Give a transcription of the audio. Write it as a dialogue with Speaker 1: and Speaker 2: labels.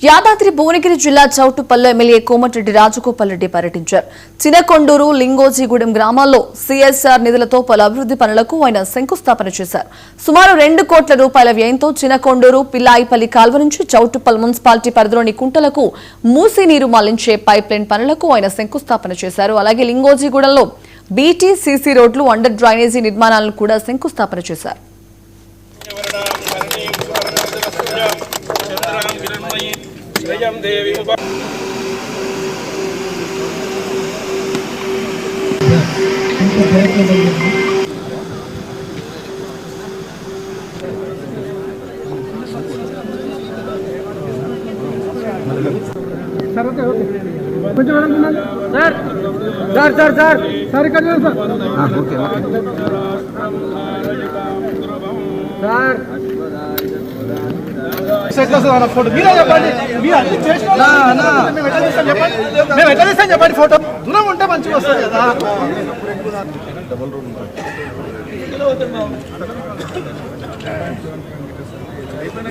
Speaker 1: యాదాద్రి భువనగిరి జిల్లా చౌటుపల్లి ఎమ్మెల్యే కోమటిరెడ్డి రాజగోపాల్ రెడ్డి పర్యటించారు. చినకొండూరు, లింగోజీగూడెం గ్రామాల్లో సీఎస్ఆర్ నిధులతో పలు అభివృద్ధి పనులకు ఆయన శంకుస్థాపన చేశారు. సుమారు 2 కోట్ల రూపాయల వ్యయంతో చినకొండూరు, పిల్లాయిపల్లి కాల్వ నుంచి చౌటుపల్లి మున్సిపాలిటీ పరిధిలోని కుంటలకు మూసీ నీరు మళ్లించే పైప్లైన్ పనులకు ఆయన శంకుస్థాపన చేశారు. అలాగే లింగోజీగూడెంలో బీటీ, సీసీ రోడ్లు, అండర్ డ్రైనేజీ నిర్మాణాలను కూడా శంకుస్థాపన చేశారు.
Speaker 2: ఫోటో ఫోటో దూరం ఉంటే మంచిగా వస్తుంది కదా. అయిపోయినా